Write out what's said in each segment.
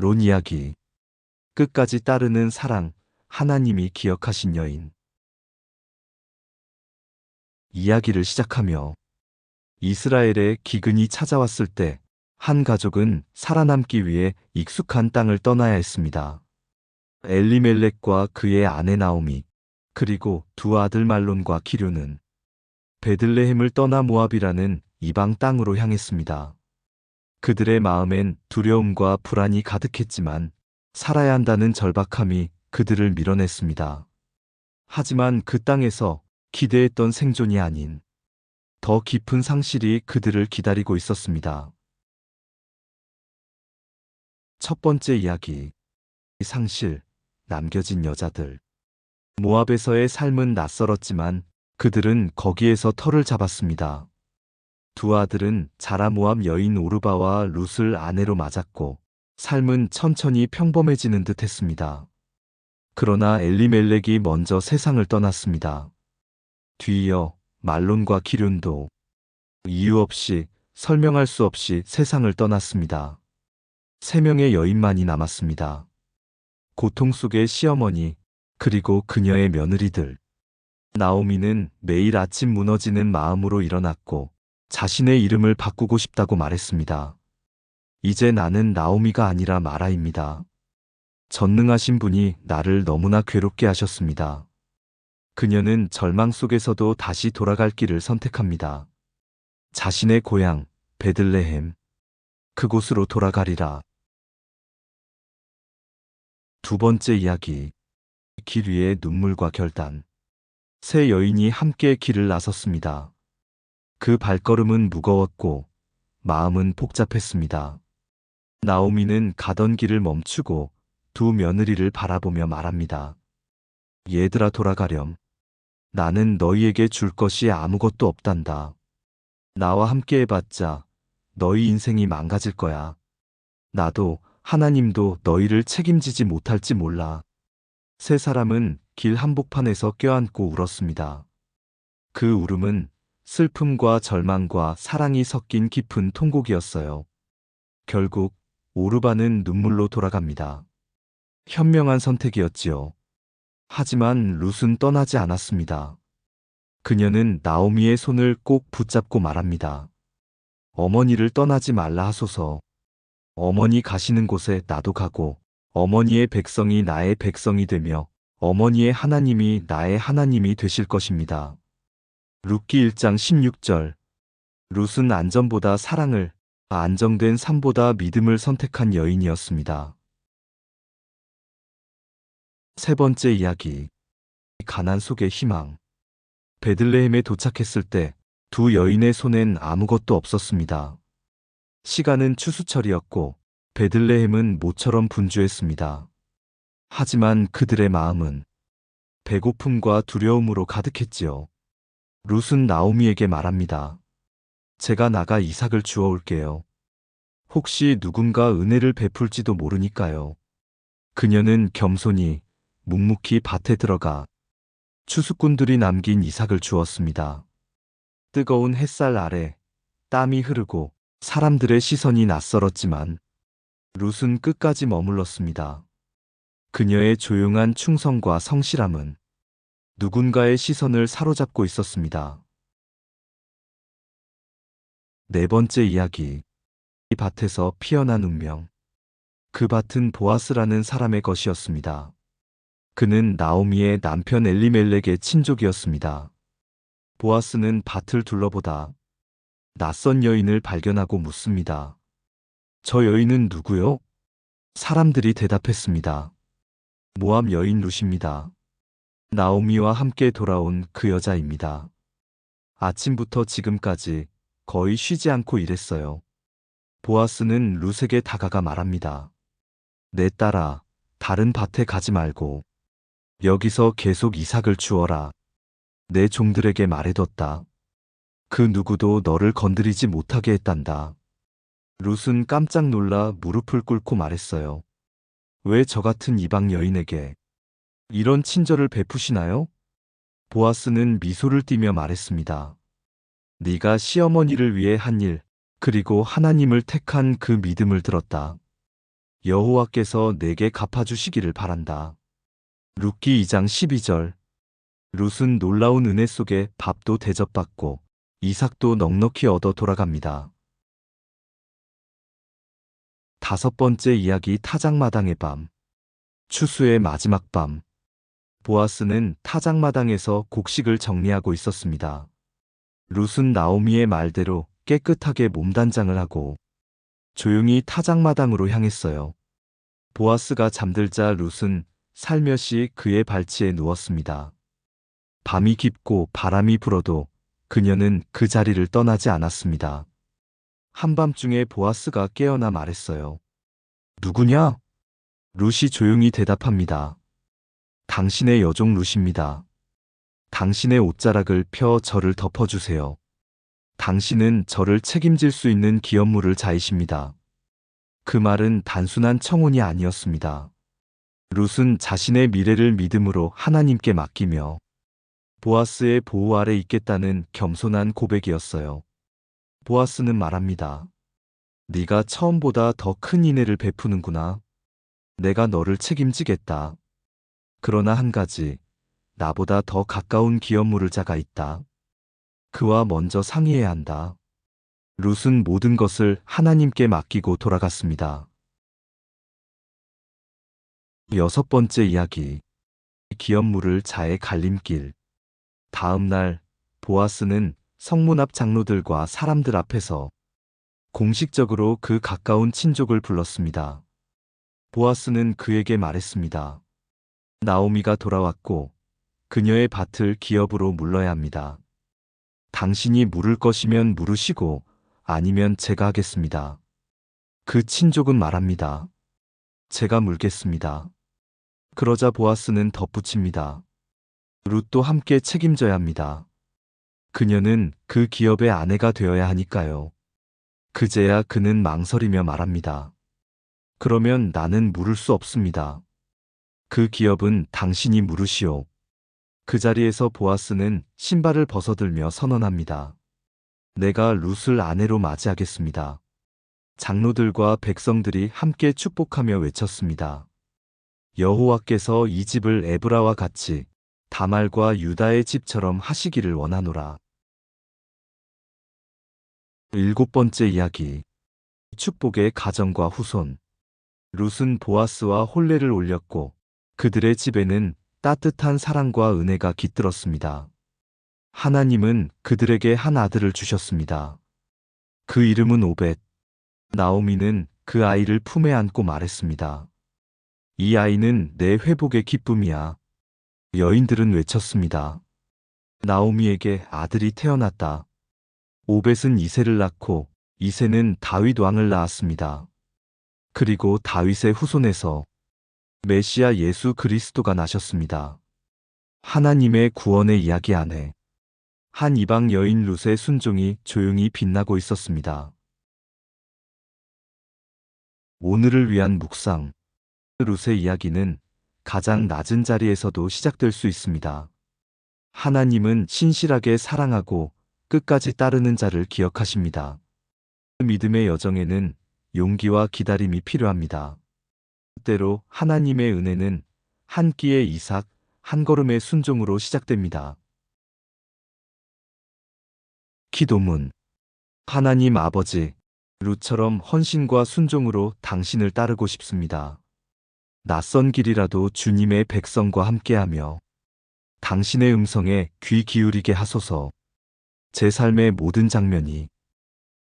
론 이야기. 끝까지 따르는 사랑, 하나님이 기억하신 여인. 이야기를 시작하며 이스라엘에 기근이 찾아왔을 때 한 가족은 살아남기 위해 익숙한 땅을 떠나야 했습니다. 엘리멜렉과 그의 아내 나오미, 그리고 두 아들 말론과 기료는 베들레헴을 떠나 모압이라는 이방 땅으로 향했습니다. 그들의 마음엔 두려움과 불안이 가득했지만 살아야 한다는 절박함이 그들을 밀어냈습니다. 하지만 그 땅에서 기대했던 생존이 아닌 더 깊은 상실이 그들을 기다리고 있었습니다. 첫 번째 이야기. 상실, 남겨진 여자들. 모압에서의 삶은 낯설었지만 그들은 거기에서 터를 잡았습니다. 두 아들은 자라 모압 여인 오르바와 룻을 아내로 맞았고 삶은 천천히 평범해지는 듯 했습니다. 그러나 엘리멜렉이 먼저 세상을 떠났습니다. 뒤이어 말론과 기륜도 이유 없이 설명할 수 없이 세상을 떠났습니다. 세 명의 여인만이 남았습니다. 고통 속의 시어머니, 그리고 그녀의 며느리들. 나오미는 매일 아침 무너지는 마음으로 일어났고 자신의 이름을 바꾸고 싶다고 말했습니다. 이제 나는 나오미가 아니라 마라입니다. 전능하신 분이 나를 너무나 괴롭게 하셨습니다. 그녀는 절망 속에서도 다시 돌아갈 길을 선택합니다. 자신의 고향, 베들레헴. 그곳으로 돌아가리라. 두 번째 이야기. 길 위의 눈물과 결단. 세 여인이 함께 길을 나섰습니다. 그 발걸음은 무거웠고 마음은 복잡했습니다. 나오미는 가던 길을 멈추고 두 며느리를 바라보며 말합니다. 얘들아 돌아가렴. 나는 너희에게 줄 것이 아무것도 없단다. 나와 함께 해봤자 너희 인생이 망가질 거야. 나도 하나님도 너희를 책임지지 못할지 몰라. 세 사람은 길 한복판에서 껴안고 울었습니다. 그 울음은 슬픔과 절망과 사랑이 섞인 깊은 통곡이었어요. 결국 오르바는 눈물로 돌아갑니다. 현명한 선택이었지요. 하지만 룻은 떠나지 않았습니다. 그녀는 나오미의 손을 꼭 붙잡고 말합니다. 어머니를 떠나지 말라 하소서. 어머니 가시는 곳에 나도 가고 어머니의 백성이 나의 백성이 되며 어머니의 하나님이 나의 하나님이 되실 것입니다. 룻기 1장 16절. 룻은 안전보다 사랑을, 안정된 삶보다 믿음을 선택한 여인이었습니다. 세 번째 이야기. 가난 속의 희망. 베들레헴에 도착했을 때 두 여인의 손엔 아무것도 없었습니다. 시간은 추수철이었고 베들레헴은 모처럼 분주했습니다. 하지만 그들의 마음은 배고픔과 두려움으로 가득했지요. 룻은 나오미에게 말합니다. 제가 나가 이삭을 주워올게요. 혹시 누군가 은혜를 베풀지도 모르니까요. 그녀는 겸손히 묵묵히 밭에 들어가 추수꾼들이 남긴 이삭을 주었습니다. 뜨거운 햇살 아래 땀이 흐르고 사람들의 시선이 낯설었지만 룻은 끝까지 머물렀습니다. 그녀의 조용한 충성과 성실함은 누군가의 시선을 사로잡고 있었습니다. 네 번째 이야기. 이 밭에서 피어난 운명. 그 밭은 보아스라는 사람의 것이었습니다. 그는 나오미의 남편 엘리멜렉의 친족이었습니다. 보아스는 밭을 둘러보다 낯선 여인을 발견하고 묻습니다. 저 여인은 누구요? 사람들이 대답했습니다. 모압 여인 룻입니다. 나오미와 함께 돌아온 그 여자입니다. 아침부터 지금까지 거의 쉬지 않고 일했어요. 보아스는 룻에게 다가가 말합니다. 내 딸아, 다른 밭에 가지 말고 여기서 계속 이삭을 주어라. 내 종들에게 말해뒀다. 그 누구도 너를 건드리지 못하게 했단다. 룻은 깜짝 놀라 무릎을 꿇고 말했어요. 왜 저 같은 이방 여인에게 이런 친절을 베푸시나요? 보아스는 미소를 띠며 말했습니다. 네가 시어머니를 위해 한 일, 그리고 하나님을 택한 그 믿음을 들었다. 여호와께서 내게 갚아주시기를 바란다. 룻기 2장 12절. 룻은 놀라운 은혜 속에 밥도 대접받고 이삭도 넉넉히 얻어 돌아갑니다. 다섯 번째 이야기 타작마당의 밤. 추수의 마지막 밤. 보아스는 타작마당에서 곡식을 정리하고 있었습니다. 룻은 나오미의 말대로 깨끗하게 몸단장을 하고 조용히 타작마당으로 향했어요. 보아스가 잠들자 룻은 살며시 그의 발치에 누웠습니다. 밤이 깊고 바람이 불어도 그녀는 그 자리를 떠나지 않았습니다. 한밤중에 보아스가 깨어나 말했어요. 누구냐? 룻이 조용히 대답합니다. 당신의 여종 룻입니다. 당신의 옷자락을 펴 저를 덮어주세요. 당신은 저를 책임질 수 있는 기업물을 자이십니다. 그 말은 단순한 청혼이 아니었습니다. 룻은 자신의 미래를 믿음으로 하나님께 맡기며 보아스의 보호 아래 있겠다는 겸손한 고백이었어요. 보아스는 말합니다. 네가 처음보다 더 큰 인애를 베푸는구나. 내가 너를 책임지겠다. 그러나 한 가지, 나보다 더 가까운 기업물을 자가 있다. 그와 먼저 상의해야 한다. 룻은 모든 것을 하나님께 맡기고 돌아갔습니다. 여섯 번째 이야기. 기업물을 자의 갈림길. 다음 날 보아스는 성문 앞 장로들과 사람들 앞에서 공식적으로 그 가까운 친족을 불렀습니다. 보아스는 그에게 말했습니다. 나오미가 돌아왔고 그녀의 밭을 기업으로 물러야 합니다. 당신이 물을 것이면 물으시고 아니면 제가 하겠습니다. 그 친족은 말합니다. 제가 물겠습니다. 그러자 보아스는 덧붙입니다. 룻도 함께 책임져야 합니다. 그녀는 그 기업의 아내가 되어야 하니까요. 그제야 그는 망설이며 말합니다. 그러면 나는 물을 수 없습니다. 그 기업은 당신이 물으시오. 그 자리에서 보아스는 신발을 벗어들며 선언합니다. 내가 룻을 아내로 맞이하겠습니다. 장로들과 백성들이 함께 축복하며 외쳤습니다. 여호와께서 이 집을 에브라와 같이 다말과 유다의 집처럼 하시기를 원하노라. 일곱 번째 이야기. 축복의 가정과 후손. 룻은 보아스와 혼례를 올렸고 그들의 집에는 따뜻한 사랑과 은혜가 깃들었습니다. 하나님은 그들에게 한 아들을 주셨습니다. 그 이름은 오벳. 나오미는 그 아이를 품에 안고 말했습니다. 이 아이는 내 회복의 기쁨이야. 여인들은 외쳤습니다. 나오미에게 아들이 태어났다. 오벳은 이새를 낳고 이새는 다윗 왕을 낳았습니다. 그리고 다윗의 후손에서 메시아 예수 그리스도가 나셨습니다. 하나님의 구원의 이야기 안에 한 이방 여인 룻의 순종이 조용히 빛나고 있었습니다. 오늘을 위한 묵상. 룻의 이야기는 가장 낮은 자리에서도 시작될 수 있습니다. 하나님은 신실하게 사랑하고 끝까지 따르는 자를 기억하십니다. 믿음의 여정에는 용기와 기다림이 필요합니다. 때로 하나님의 은혜는 한 끼의 이삭, 한 걸음의 순종으로 시작됩니다. 기도문. 하나님 아버지, 룻처럼 헌신과 순종으로 당신을 따르고 싶습니다. 낯선 길이라도 주님의 백성과 함께하며 당신의 음성에 귀 기울이게 하소서. 제 삶의 모든 장면이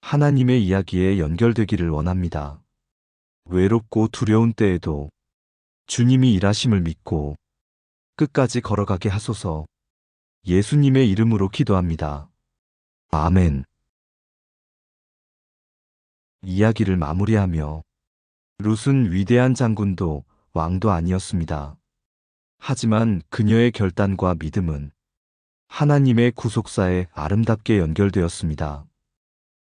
하나님의 이야기에 연결되기를 원합니다. 외롭고 두려운 때에도 주님이 일하심을 믿고 끝까지 걸어가게 하소서. 예수님의 이름으로 기도합니다. 아멘. 이야기를 마무리하며 룻은 위대한 장군도 왕도 아니었습니다. 하지만 그녀의 결단과 믿음은 하나님의 구속사에 아름답게 연결되었습니다.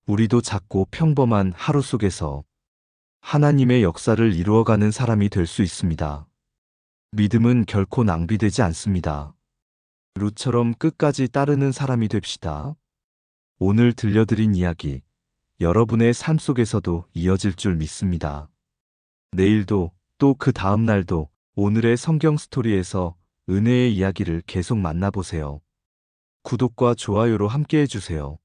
우리도 작고 평범한 하루 속에서 하나님의 역사를 이루어가는 사람이 될 수 있습니다. 믿음은 결코 낭비되지 않습니다. 룻처럼 끝까지 따르는 사람이 됩시다. 오늘 들려드린 이야기, 여러분의 삶 속에서도 이어질 줄 믿습니다. 내일도 또 그 다음 날도 오늘의 성경 스토리에서 은혜의 이야기를 계속 만나보세요. 구독과 좋아요로 함께 해주세요.